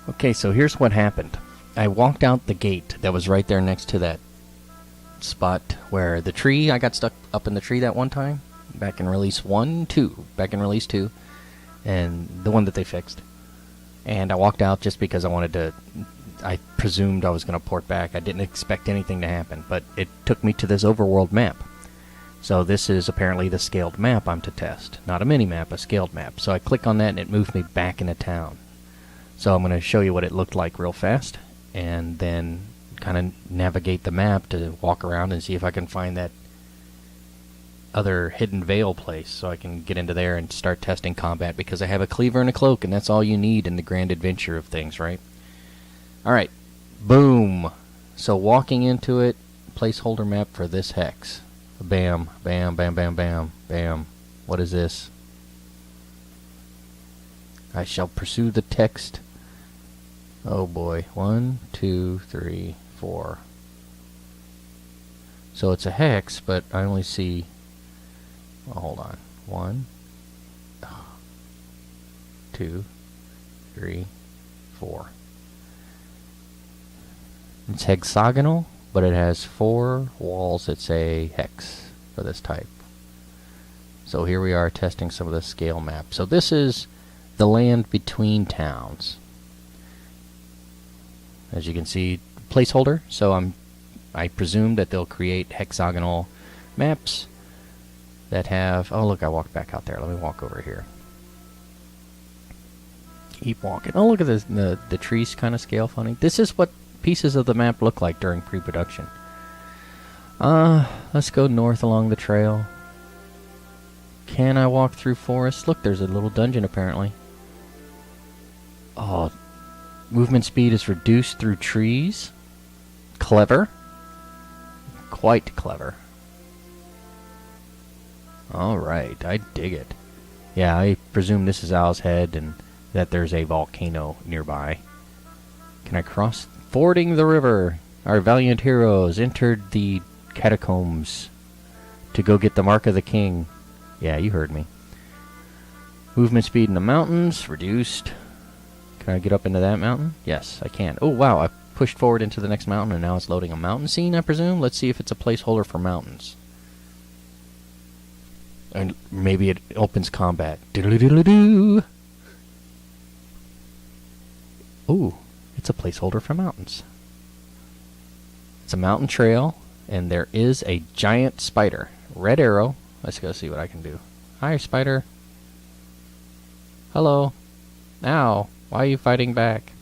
Okay, so here's what happened. I walked out the gate that was right there next to that spot where the tree, I got stuck up in the tree that one time, back in release 2, and the one that they fixed. And I walked out just because I presumed I was going to port back. I didn't expect anything to happen, but it took me to this overworld map. So this is apparently the scaled map I'm to test. Not a mini-map, a scaled map. So I click on that and it moved me back into town. So I'm going to show you what it looked like real fast, and then kind of navigate the map to walk around and see if I can find that other hidden veil place so I can get into there and start testing combat, because I have a cleaver and a cloak, and that's all you need in the grand adventure of things, right? Alright, boom. So walking into it, placeholder map for this hex. Bam, bam, bam, bam, bam, bam. What is this? I shall pursue the text. Oh boy. 1, 2, 3, 4. So it's a hex, but I only see... Oh, hold on. 1, 2, 3, 4. It's hexagonal, but it has 4 walls that say hex for this type. So here we are testing some of the scale maps. So this is the land between towns. As you can see, placeholder. So I presume that they'll create hexagonal maps that have... Oh, look, I walked back out there. Let me walk over here. Keep walking. Oh, look at this. The trees kind of scale funny. This is what pieces of the map look like during pre-production. Let's go north along the trail. Can I walk through forest? Look, there's a little dungeon apparently. Oh, movement speed is reduced through trees. Clever. Quite clever. Alright, I dig it. Yeah, I presume this is Owl's Head and that there's a volcano nearby. Can I cross? Fording the river. Our valiant heroes entered the catacombs to go get the Mark of the King. Yeah, you heard me. Movement speed in the mountains, reduced. Can I get up into that mountain? Yes, I can. Oh, wow, I pushed forward into the next mountain, and now it's loading a mountain scene, I presume? Let's see if it's a placeholder for mountains. And maybe it opens combat. Doodle-doodle-doo! Ooh, it's a placeholder for mountains. It's a mountain trail, and there is a giant spider. Red arrow. Let's go see what I can do. Hi, spider. Hello. Ow. Why are you fighting back?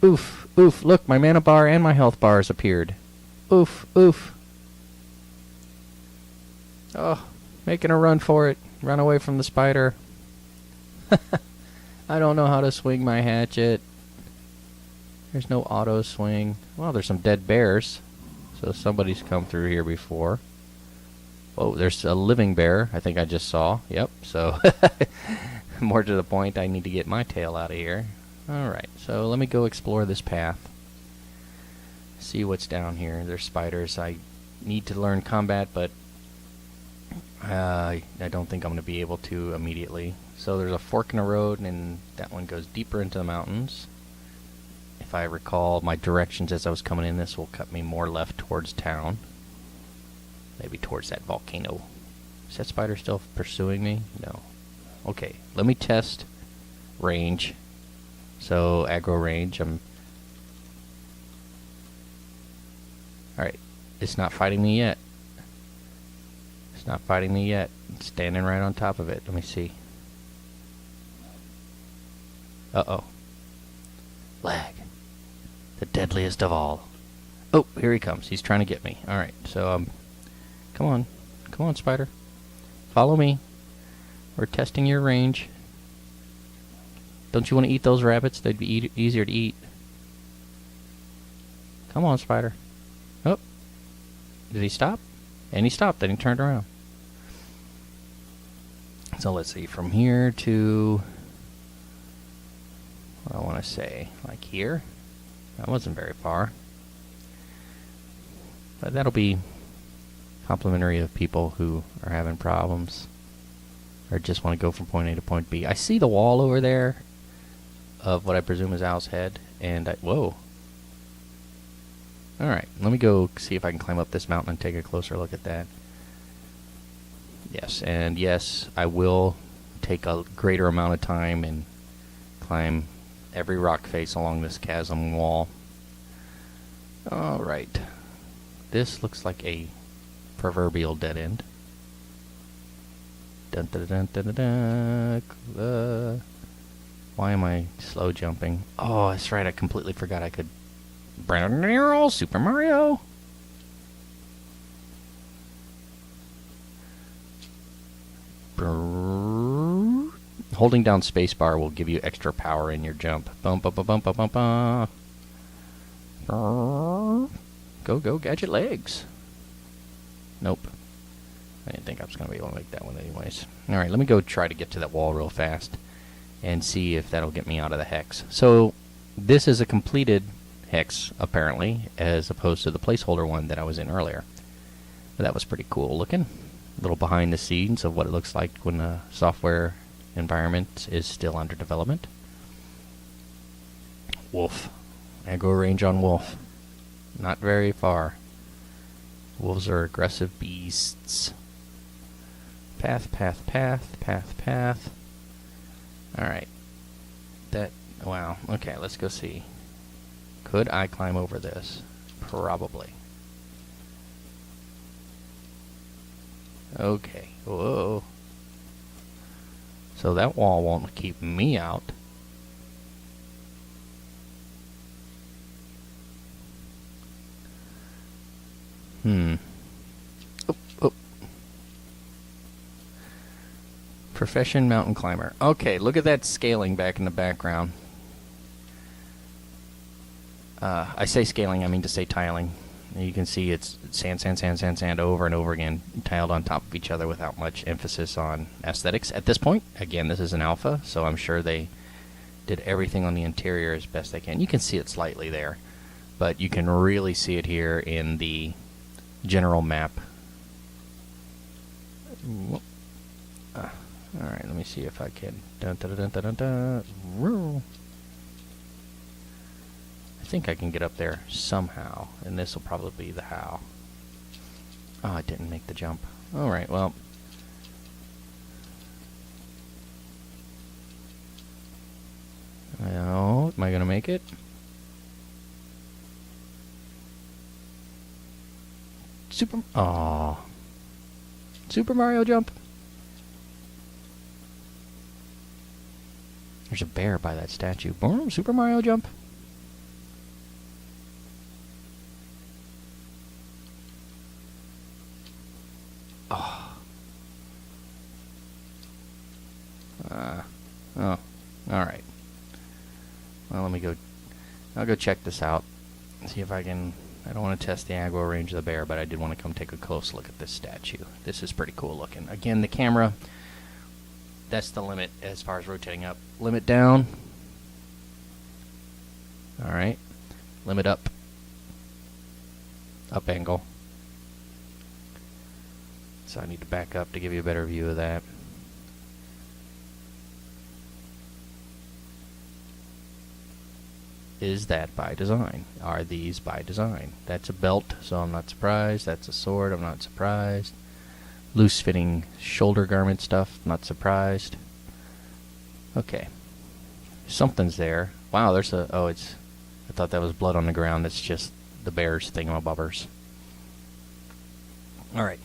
Oof. Oof. Look, my mana bar and my health bars appeared. Oof. Oof. Oh, making a run for it. Run away from the spider. I don't know how to swing my hatchet. There's no auto swing. Well, there's some dead bears. So somebody's come through here before. Oh, there's a living bear I think I just saw. Yep, so more to the point, I need to get my tail out of here. Alright, so let me go explore this path. See what's down here. There's spiders. I need to learn combat, but I don't think I'm going to be able to immediately. So there's a fork in the road, and that one goes deeper into the mountains. If I recall my directions as I was coming in, this will cut me more left towards town. Maybe towards that volcano. Is that spider still pursuing me? No. Okay, let me test range. So, aggro range, Alright, it's not fighting me yet. It's not fighting me yet. It's standing right on top of it. Let me see. Uh-oh. Lag. The deadliest of all. Oh, here he comes. He's trying to get me. Alright, so, come on. Come on, spider. Follow me. We're testing your range. Don't you want to eat those rabbits? They'd be easier to eat. Come on, spider. Oh. Did he stop? And he stopped. Then he turned around. So let's see. From here to... what I want to say. Like here. That wasn't very far. But that'll be complimentary of people who are having problems. Or just want to go from point A to point B. I see the wall over there. of what I presume is Owl's head, and whoa. Alright, let me go see if I can climb up this mountain and take a closer look at that. Yes, and yes, I will take a greater amount of time and climb every rock face along this chasm wall. Alright. This looks like a proverbial dead end. Dun dun dun dun dun dun. Why am I slow jumping? Oh, that's right, I completely forgot I could... Super Mario! Holding down spacebar will give you extra power in your jump. Bump, bump, bump, bump, bump, bump. Go, go, gadget legs. Nope. I didn't think I was going to be able to make that one anyways. Alright, let me go try to get to that wall real fast and see if that'll get me out of the hex. So, this is a completed hex, apparently, as opposed to the placeholder one that I was in earlier. But that was pretty cool looking. A little behind the scenes of what it looks like when the software environment is still under development. Wolf. Aggro range on wolf. Not very far. Wolves are aggressive beasts. Path, path, path, path, path. Alright. Wow. Okay, let's go see. Could I climb over this? Probably. Okay. Whoa. So that wall won't keep me out. Oh. Profession mountain climber. Okay, look at that scaling back in the background. I say scaling, I mean to say tiling. You can see it's sand, sand, sand, sand, sand over and over again, tiled on top of each other without much emphasis on aesthetics at this point. Again, this is an alpha, so I'm sure they did everything on the interior as best they can. You can see it slightly there, but you can really see it here in the general map. Alright, let me see if I can. Dun, dun, dun, dun, dun, dun. I think I can get up there somehow, and this will probably be the how. Oh, I didn't make the jump. Alright, well. Am I going to make it? Super Mario jump. There's a bear by that statue. Boom, Super Mario jump. Alright. Well, let me go. I'll go check this out. See if I can. I don't want to test the aggro range of the bear, but I did want to come take a close look at this statue. This is pretty cool looking. Again, the camera, that's the limit as far as rotating up. Limit down. Alright. Limit up. Up angle. So I need to back up to give you a better view of that. Is that by design? Are these by design? That's a belt, so I'm not surprised. That's a sword, I'm not surprised. Loose-fitting shoulder garment stuff, not surprised. Okay. Something's there. Wow, there's a... Oh, it's... I thought that was blood on the ground. That's just the bear's thingamabobbers. Alright.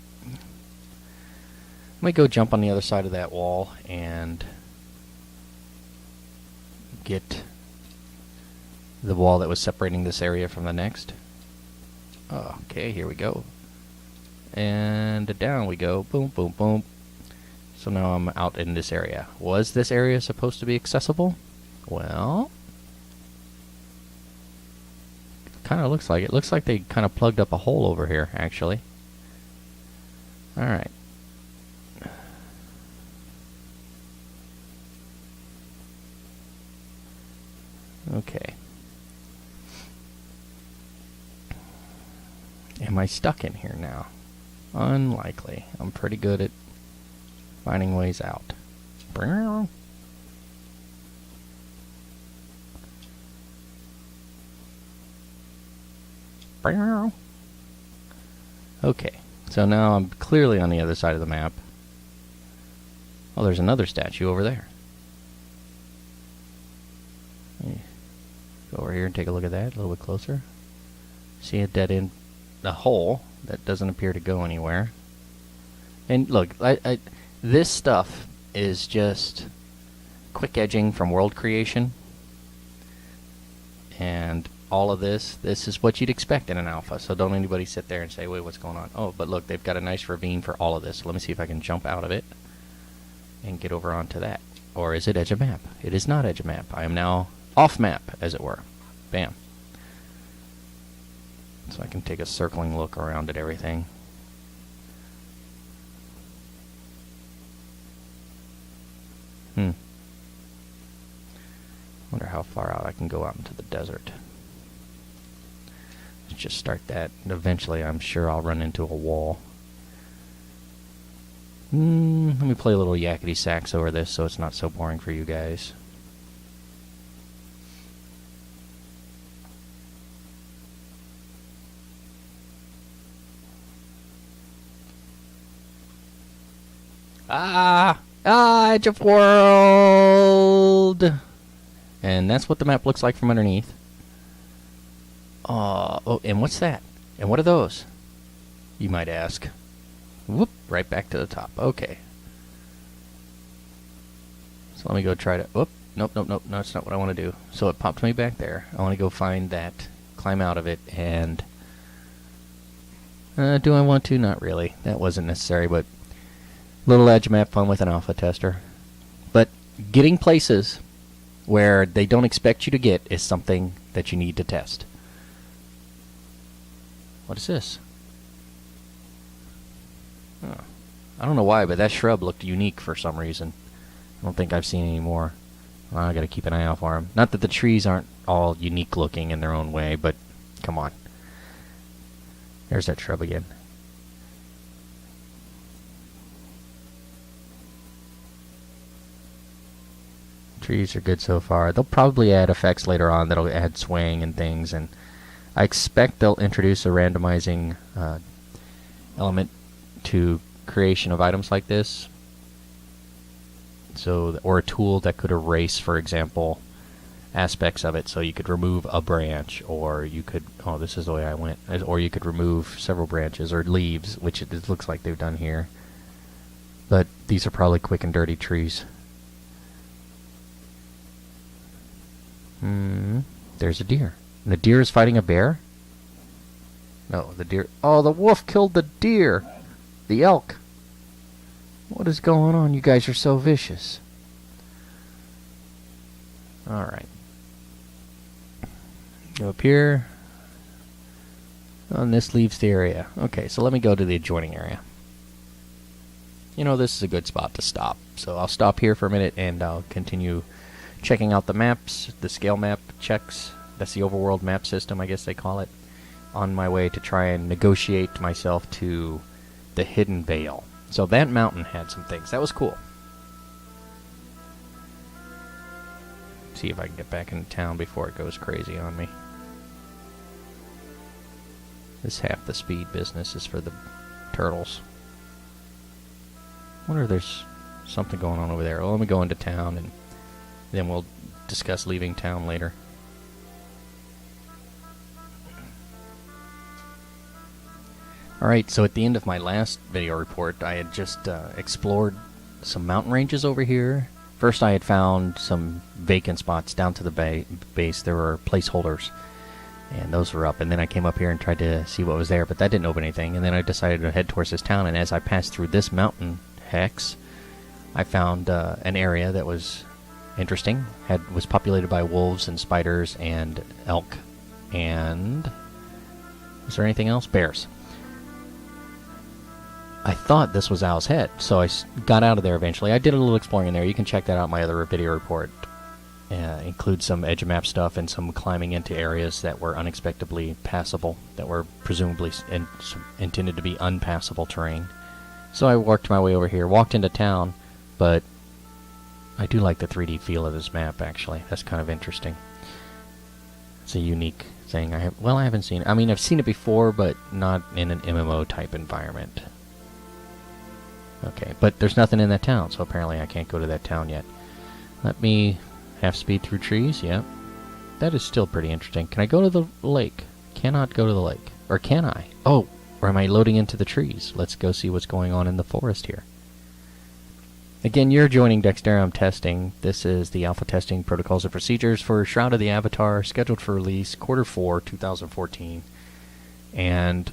Let me go jump on the other side of that wall and get the wall that was separating this area from the next. Oh, okay, here we go. And down we go. Boom, boom, boom. So now I'm out in this area. Was this area supposed to be accessible? Well, kind of looks like it. Looks like they kind of plugged up a hole over here, actually. Alright. Okay. Am I stuck in here now? Unlikely. I'm pretty good at finding ways out. Okay, so now I'm clearly on the other side of the map. Oh, there's another statue over there. Go over here and take a look at that a little bit closer. See a dead end, a hole that doesn't appear to go anywhere. And look, this stuff is just quick edging from world creation. And all of this is what you'd expect in an alpha. So don't anybody sit there and say, wait, what's going on? Oh, but look, they've got a nice ravine for all of this. Let me see if I can jump out of it and get over onto that. Or is it edge of map? It is not edge of map. I am now off map, as it were. Bam. So I can take a circling look around at everything. Wonder how far out I can go out into the desert. Let's just start that, and eventually I'm sure I'll run into a wall. Let me play a little yakety sax over this so it's not so boring for you guys. Edge of world! And that's what the map looks like from underneath. Oh, and what's that? And what are those? You might ask. Whoop, right back to the top. Okay. So let me go try to... Whoop, nope, no, that's not what I want to do. So it popped me back there. I want to go find that, climb out of it, and... do I want to? Not really. That wasn't necessary, but... Little edge map fun with an alpha tester. But getting places where they don't expect you to get is something that you need to test. What is this? Oh, I don't know why, but that shrub looked unique for some reason. I don't think I've seen any more. Well, I gotta keep an eye out for them. Not that the trees aren't all unique looking in their own way, but come on. There's that shrub again. Trees are good so far. They'll probably add effects later on that'll add swaying and things, and I expect they'll introduce a randomizing element to creation of items like this. So, or a tool that could erase, for example, aspects of it. So you could remove a branch, or you could, oh, this is the way I went, or you could remove several branches or leaves, which it looks like they've done here. But these are probably quick and dirty trees. There's a deer. And the deer is fighting a bear? No, the deer... Oh, the wolf killed the deer! The elk! What is going on? You guys are so vicious. Alright. Go up here. Oh, and this leaves the area. Okay, so let me go to the adjoining area. You know, this is a good spot to stop. So I'll stop here for a minute and I'll continue checking out the maps, the scale map checks. That's the overworld map system, I guess they call it. On my way to try and negotiate myself to the Hidden Vale. So that mountain had some things. That was cool. See if I can get back into town before it goes crazy on me. This half the speed business is for the turtles. I wonder if there's something going on over there. Well, let me go into town and then we'll discuss leaving town later. Alright, so at the end of my last video report, I had just explored some mountain ranges over here. First I had found some vacant spots down to the base. There were placeholders, and those were up. And then I came up here and tried to see what was there, but that didn't open anything. And then I decided to head towards this town, and as I passed through this mountain hex, I found an area that was interesting. Was populated by wolves and spiders and elk. And... was there anything else? Bears. I thought this was Owl's Head, so I got out of there eventually. I did a little exploring in there. You can check that out in my other video report. Includes some edge map stuff and some climbing into areas that were unexpectedly passable, that were presumably intended to be unpassable terrain. So I worked my way over here, walked into town, but I do like the 3D feel of this map, actually. That's kind of interesting. It's a unique thing. I haven't seen it. I mean, I've seen it before, but not in an MMO type environment. Okay, but there's nothing in that town, so apparently I can't go to that town yet. Let me half speed through trees. Yep. That is still pretty interesting. Can I go to the lake? Cannot go to the lake. Or can I? Oh, or am I loading into the trees? Let's go see what's going on in the forest here. Again, you're joining Dexteram Testing. This is the alpha testing protocols and procedures for Shroud of the Avatar, scheduled for release Q4 2014. And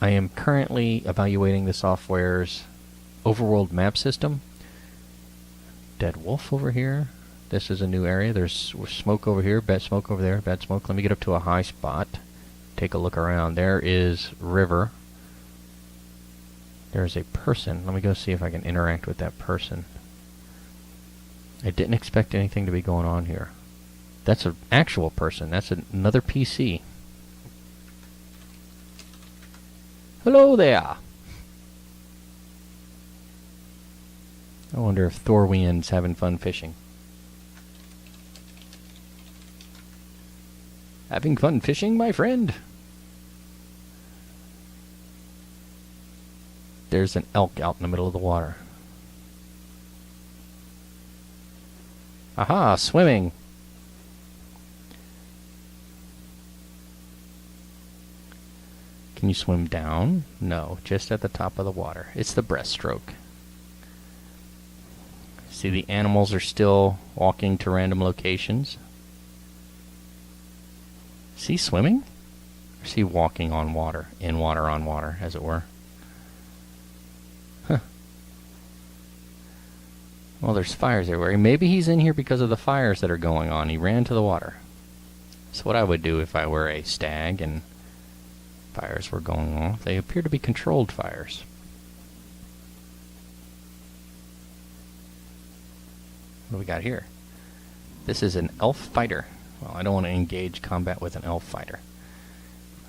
I am currently evaluating the software's overworld map system. Dead wolf over here. This is a new area. There's smoke over here, bad smoke over there, bad smoke. Let me get up to a high spot. Take a look around. There is river. There's a person. Let me go see if I can interact with that person. I didn't expect anything to be going on here. That's an actual person. That's another PC. Hello there. I wonder if Thorwian's having fun fishing. Having fun fishing, my friend? There's an elk out in the middle of the water. Aha, swimming. Can you swim down? No, just at the top of the water. It's the breaststroke. See, the animals are still walking to random locations. Is he swimming? Or is he walking on water? In water, on water, as it were. Huh. Well, there's fires everywhere. Maybe he's in here because of the fires that are going on. He ran to the water. That's what I would do if I were a stag and fires were going on. They appear to be controlled fires. What do we got here? This is an elf fighter. Well, I don't want to engage combat with an elf fighter.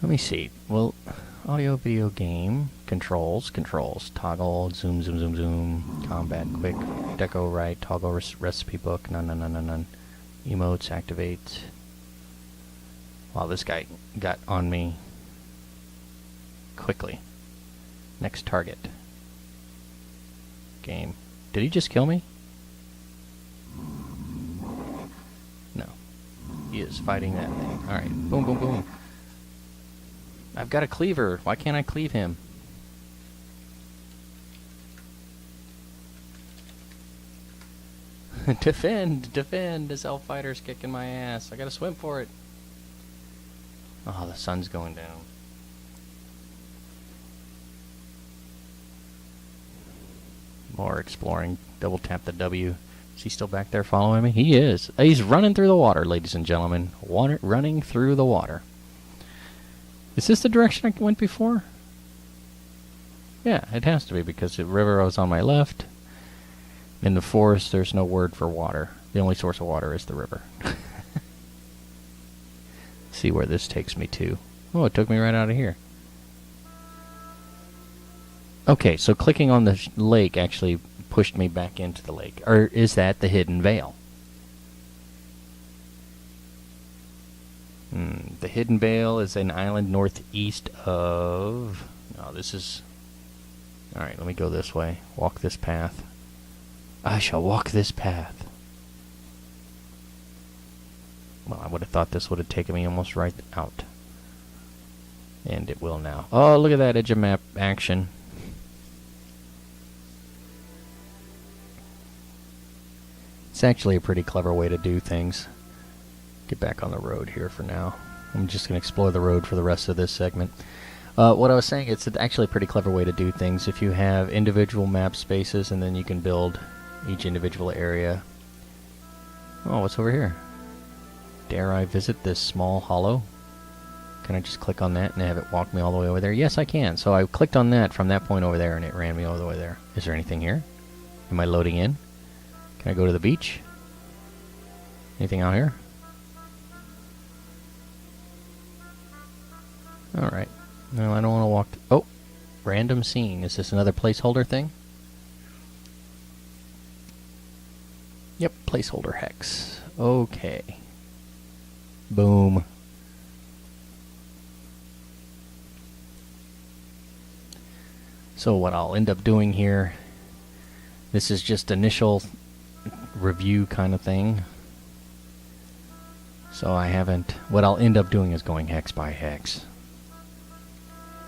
Let me see. Well, audio, video, game, controls, toggle, zoom, zoom, zoom, zoom, combat, quick, deco, right, toggle, recipe book, none. Emotes, activate. Wow, this guy got on me quickly. Next target. Game. Did he just kill me? No. He is fighting that thing. Alright, boom, boom, boom. I've got a cleaver. Why can't I cleave him? Defend! This elf fighter's kicking my ass. I gotta swim for it. Oh, the sun's going down. More exploring. Double tap the W. Is he still back there following me? He is. He's running through the water, ladies and gentlemen. Running through the water. Is this the direction I went before? Yeah, it has to be, because the river was on my left. In the forest, there's no word for water. The only source of water is the river. See where this takes me to. Oh, it took me right out of here. Okay, so clicking on the lake actually pushed me back into the lake. Or is that the hidden veil? The hidden veil is an island northeast of... No, this is... Alright, let me go this way. Walk this path. I shall walk this path. Well, I would have thought this would have taken me almost right out. And it will now. Oh, look at that edge of map action. It's actually a pretty clever way to do things. Get back on the road here for now. I'm just going to explore the road for the rest of this segment. What I was saying, it's actually a pretty clever way to do things. If you have individual map spaces, and then you can build each individual area. Oh, what's over here? Dare I visit this small hollow? Can I just click on that and have it walk me all the way over there? Yes, I can. So I clicked on that from that point over there, and it ran me all the way there. Is there anything here? Am I loading in? Can I go to the beach? Anything out here? Alright. No, I don't want to walk... Oh! Random scene. Is this another placeholder thing? Yep, placeholder hex. Okay. Boom. So what I'll end up doing here, this is just initial review kind of thing. So I haven't, what I'll end up doing is going hex by hex.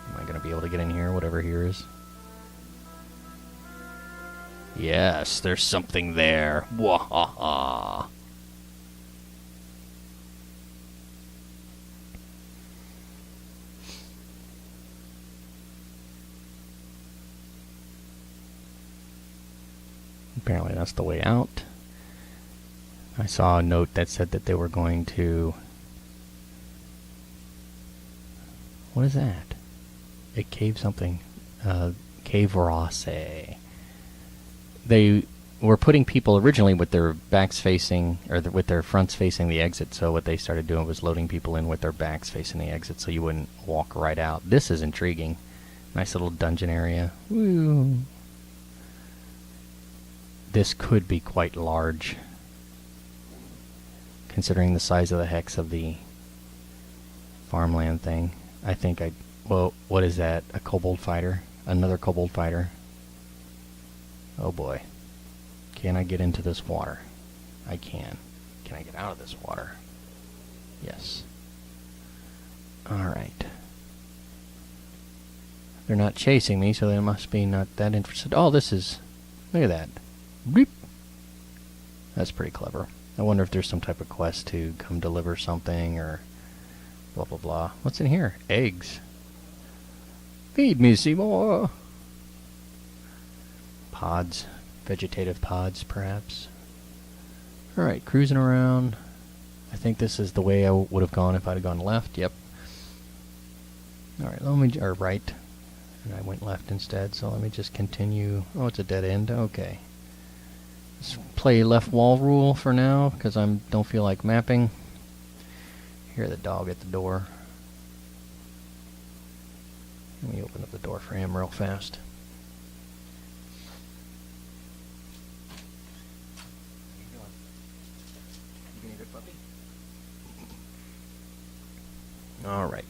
Am I going to be able to get in here, whatever here is? Yes, there's something there. Wahaha. Apparently that's the way out. I saw a note that said that they were going to... What is that? A cave something. Cave Rosse. They were putting people originally with their backs facing, or with their fronts facing the exit, so what they started doing was loading people in with their backs facing the exit so you wouldn't walk right out. This is intriguing. Nice little dungeon area. Woo! This could be quite large, considering the size of the hex of the farmland thing. I think well, what is that? A kobold fighter? Another kobold fighter? Oh boy. Can I get into this water? I can. Can I get out of this water? Yes. Alright. They're not chasing me, so they must be not that interested. Oh, this is... Look at that. Beep. That's pretty clever. I wonder if there's some type of quest to come deliver something or blah blah blah. What's in here? Eggs. Feed me, Seymour. Pods. Vegetative pods, perhaps. Alright, cruising around. I think this is the way I would have gone if I'd have gone left. Yep. Alright, let me... or right. And I went left instead, so let me just continue. Oh, it's a dead end. Okay. Let's play left wall rule for now, because I don't feel like mapping. Hear the dog at the door. Let me open up the door for him real fast. You being a good puppy? Alright.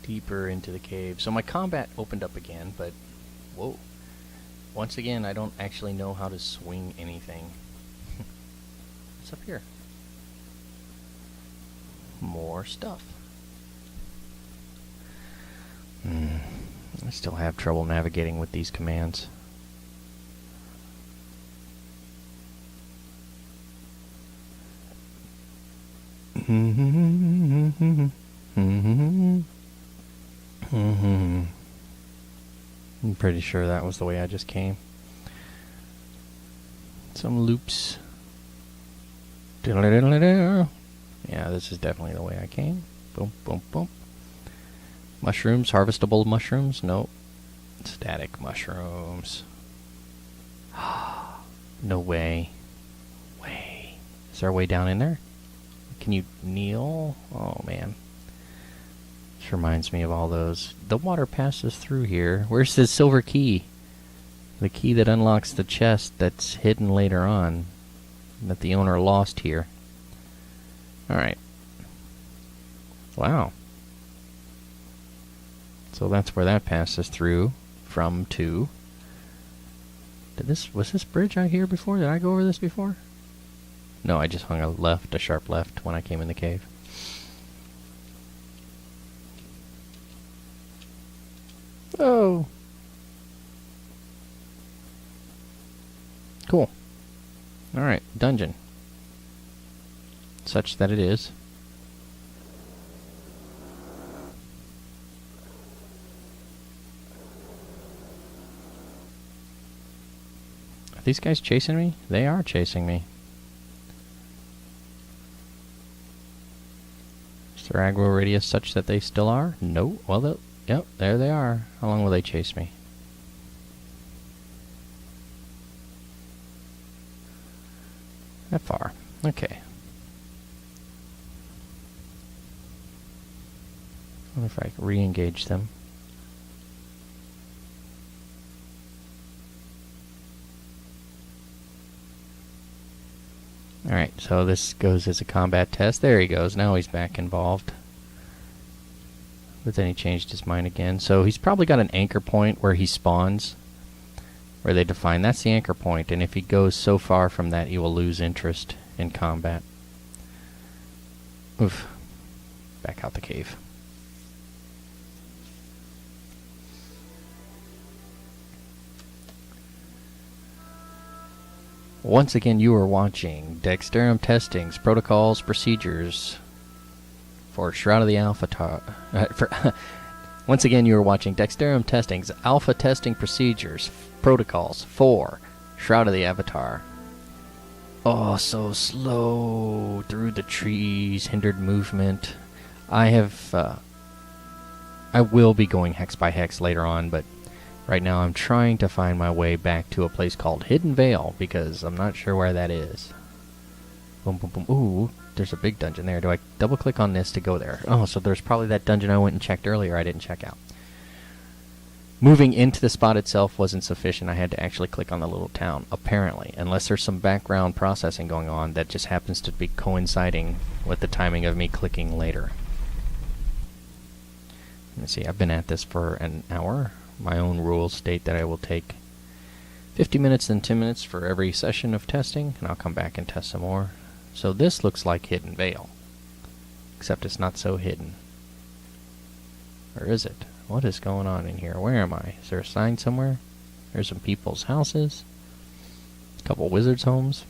Deeper into the cave. So my combat opened up again, but... Whoa. Once again, I don't actually know how to swing anything. What's up here? More stuff. I still have trouble navigating with these commands. I'm pretty sure that was the way I just came. Some loops. Yeah, this is definitely the way I came. Boom, boom, boom. Mushrooms, harvestable mushrooms? Nope. Static mushrooms. No way. Way. Is there a way down in there? Can you kneel? Oh, man. This reminds me of all those. The water passes through here. Where's the silver key? The key that unlocks the chest that's hidden later on, that the owner lost here. Alright. Wow. So that's where that passes through from to. Was this bridge out here before? Did I go over this before? No, I just hung a sharp left when I came in the cave. Oh. Cool. Alright, dungeon. Such that it is. Are these guys chasing me? They are chasing me. Is their aggro radius such that they still are? No. Well, yep, there they are. How long will they chase me? That far. Okay. I wonder if I can re-engage them. Alright, so this goes as a combat test. There he goes. Now he's back involved. But then he changed his mind again. So he's probably got an anchor point where he spawns, where they define that's the anchor point, and if he goes so far from that, he will lose interest in combat. Oof. Back out the cave. Once again, you are watching Dexteram Testing's Protocols, Procedures for Shroud of the Avatar. Once again, you are watching Dexteram Testing's Alpha Testing Procedures, Protocols for Shroud of the Avatar. Oh, so slow through the trees, hindered movement. I will be going hex by hex later on, but right now I'm trying to find my way back to a place called Hidden Vale, because I'm not sure where that is. Boom, boom, boom. Ooh, there's a big dungeon there. Do I double click on this to go there? Oh, so there's probably that dungeon I went and checked earlier I didn't check out. Moving into the spot itself wasn't sufficient. I had to actually click on the little town, apparently. Unless there's some background processing going on that just happens to be coinciding with the timing of me clicking later. Let me see, I've been at this for an hour. My own rules state that I will take 50 minutes and 10 minutes for every session of testing, and I'll come back and test some more. So this looks like Hidden Vale, except it's not so hidden. Or is it? What is going on in here? Where am I? Is there a sign somewhere? There's some people's houses. A couple wizards' homes.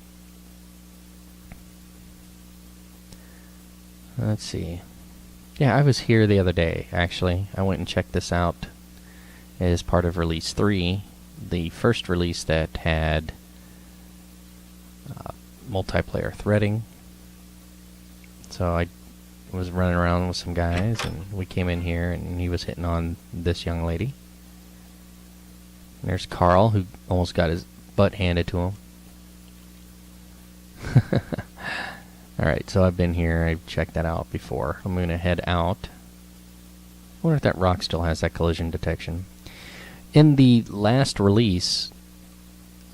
Let's see. Yeah, I was here the other day, actually. I went and checked this out as part of Release 3. The first release that had multiplayer threading. So I was running around with some guys, and we came in here, and he was hitting on this young lady. And there's Carl, who almost got his butt handed to him. Alright, so I've been here. I've checked that out before. I'm going to head out. I wonder if that rock still has that collision detection. In the last release,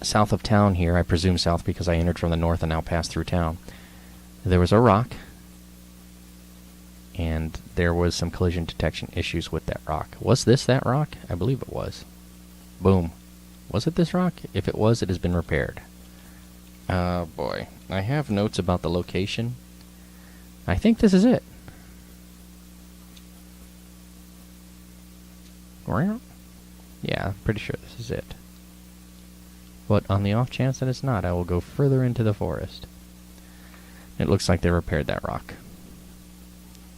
south of town here, I presume south because I entered from the north and now passed through town, there was a rock, and there was some collision detection issues with that rock. Was this that rock? I believe it was. Boom. Was it this rock? If it was, it has been repaired. Oh boy. I have notes about the location. I think this is it. Yeah, I'm pretty sure this is it. But on the off chance that it's not, I will go further into the forest. It looks like they repaired that rock,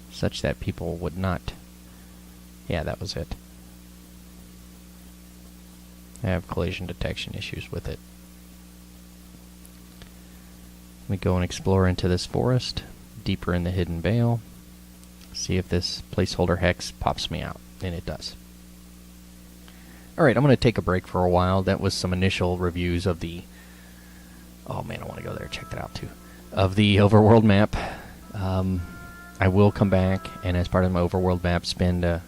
such that people would not... Yeah, that was it. I have collision detection issues with it. Let me go and explore into this forest, deeper in the Hidden Vale, see if this placeholder hex pops me out, and it does. Alright, I'm going to take a break for a while. That was some initial reviews of the... Oh man, I want to go there, check that out too. Of the overworld map. I will come back, and as part of my overworld map, spend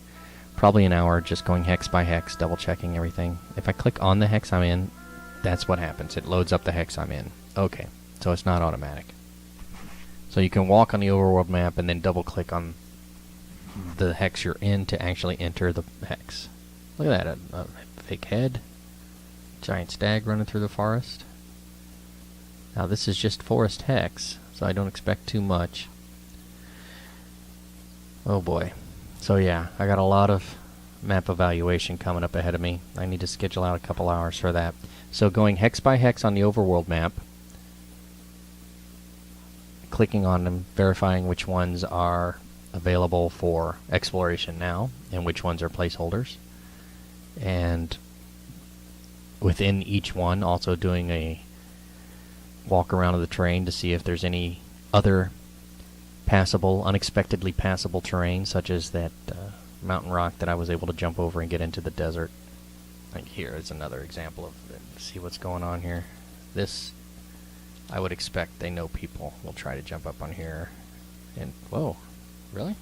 probably an hour just going hex by hex, double checking everything. If I click on the hex I'm in, that's what happens. It loads up the hex I'm in. Okay, so it's not automatic. So you can walk on the overworld map and then double click on the hex you're in to actually enter the hex. Look at that, a fake head. Giant stag running through the forest. Now this is just forest hex, so I don't expect too much. Oh boy. So yeah, I got a lot of map evaluation coming up ahead of me. I need to schedule out a couple hours for that. So going hex by hex on the overworld map, clicking on them, verifying which ones are available for exploration now, and which ones are placeholders. And within each one, also doing a walk around of the terrain to see if there's any other passable, unexpectedly passable terrain, such as that mountain rock that I was able to jump over and get into the desert. Like here is another example of it. See what's going on here. This, I would expect they know people will try to jump up on here. And, whoa, really?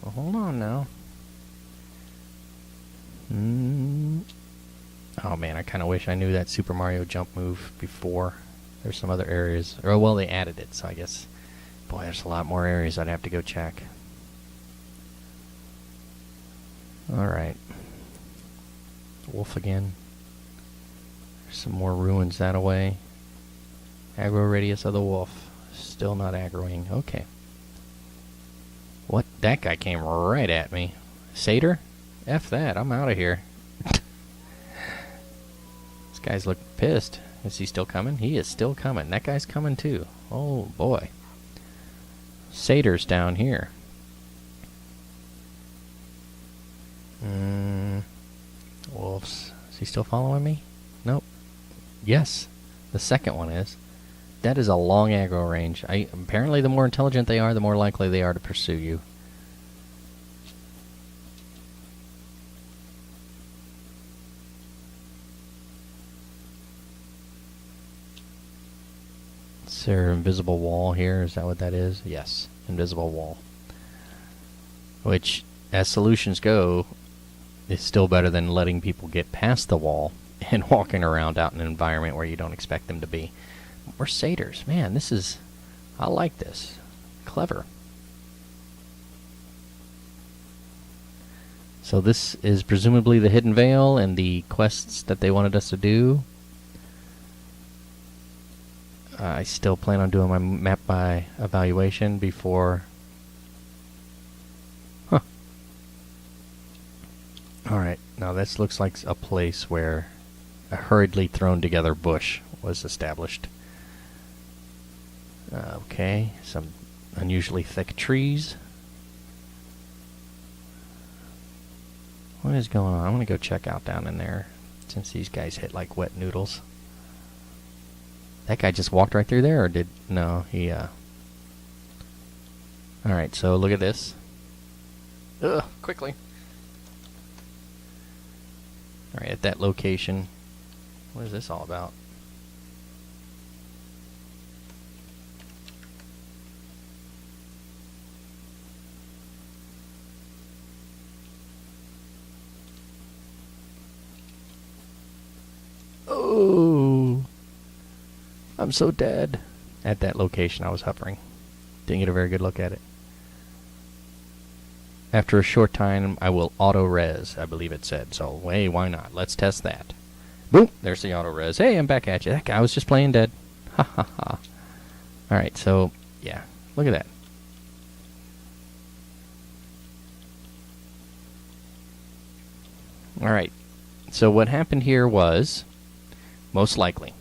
Well, hold on now. Oh man, I kind of wish I knew that Super Mario jump move before. There's some other areas. Or, well, they added it, so I guess... Boy, there's a lot more areas I'd have to go check. Alright. Wolf again. There's some more ruins that away. Aggro radius of the wolf. Still not aggroing. Okay. What? That guy came right at me. Satyr? F that. I'm out of here. This guy's looking pissed. Is he still coming? He is still coming. That guy's coming too. Oh boy. Satyr's down here. Wolves. Is he still following me? Nope. Yes. The second one is. That is a long aggro range. Apparently the more intelligent they are, the more likely they are to pursue you. Is there invisible wall here? Is that what that is? Yes. Invisible wall. Which, as solutions go, is still better than letting people get past the wall and walking around out in an environment where you don't expect them to be. We're satyrs. Man, this is... I like this. Clever. So this is presumably the Hidden Veil and the quests that they wanted us to do. I still plan on doing my map by evaluation before... Huh. Alright, now this looks like a place where a hurriedly thrown together bush was established. Okay, some unusually thick trees. What is going on? I want to go check out down in there, since these guys hit like wet noodles. That guy just walked right through there, or did... No, he, Alright, so look at this. Ugh, quickly. Alright, at that location. What is this all about? Oh, I'm so dead. At that location I was hovering. Didn't get a very good look at it. After a short time, I will auto-res, I believe it said. So, hey, why not? Let's test that. Boom! There's the auto-res. Hey, I'm back at you. That guy was just playing dead. Ha ha ha. Alright, so, yeah. Look at that. Alright. So what happened here was... most likely,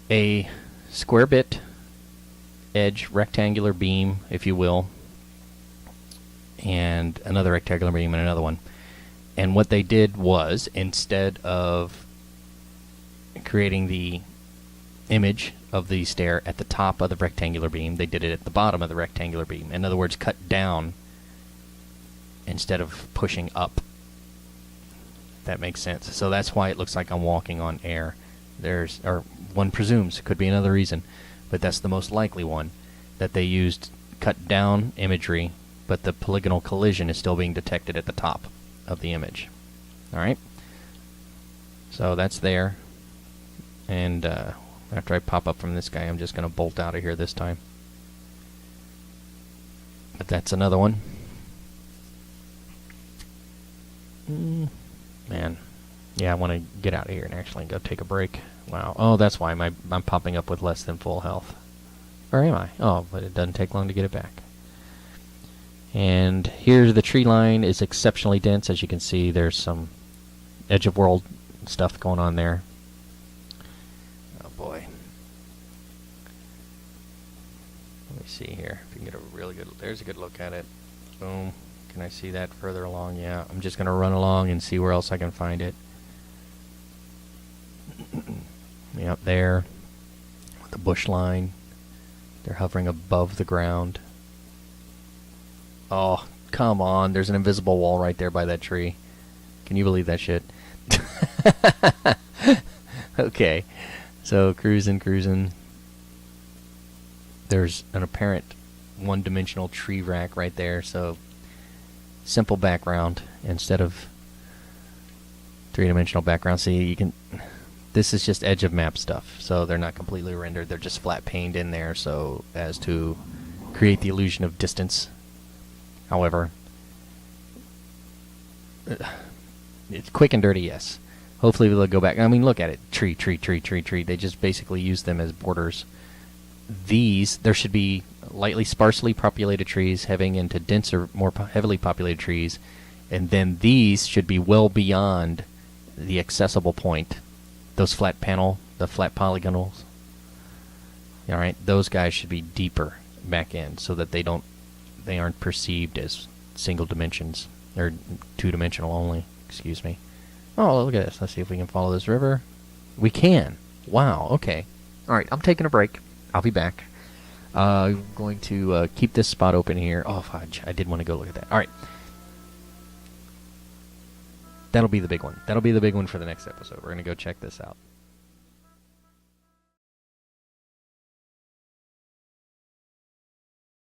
a square bit edge rectangular beam, if you will, and another rectangular beam and another one. And what they did was, instead of creating the image of the stair at the top of the rectangular beam, they did it at the bottom of the rectangular beam. In other words, cut down instead of pushing up. That makes sense. So that's why it looks like I'm walking on air. There's, or one presumes, could be another reason, but that's the most likely one, that they used cut down imagery, but the polygonal collision is still being detected at the top of the image. Alright? So that's there. And after I pop up from this guy, I'm just going to bolt out of here this time. But that's another one. Man. Yeah, I want to get out of here and actually go take a break. Wow. Oh, that's why I'm popping up with less than full health. Or am I? Oh, but it doesn't take long to get it back. And here the tree line is exceptionally dense. As you can see, there's some edge of world stuff going on there. Oh boy. Let me see here. If you can get a really good... There's a good look at it. Boom. Can I see that further along? Yeah. I'm just going to run along and see where else I can find it. Yep, there. The bush line. They're hovering above the ground. Oh, come on. There's an invisible wall right there by that tree. Can you believe that shit? Okay. So, cruising. There's an apparent one-dimensional tree rack right there, so simple background instead of three-dimensional background. See, you can... This is just edge of map stuff, so they're not completely rendered. They're just flat paned in there so as to create the illusion of distance. However, It's quick and dirty, yes. Hopefully they'll go back. I mean, look at it. Tree, tree, tree, tree, tree. They just basically use them as borders. There should be lightly sparsely populated trees heading into denser, more heavily populated trees. And then these should be well beyond the accessible point. Those flat panel, the flat polygonals. All right, those guys should be deeper back in so that they aren't perceived as single dimensions, or two-dimensional only. Excuse me. Oh, look at this. Let's see if we can follow this river. We can. Wow, okay. All right, I'm taking a break. I'll be back. I'm going to keep this spot open here. Oh, fudge. I did want to go look at that. All right. That'll be the big one. That'll be the big one for the next episode. We're going to go check this out.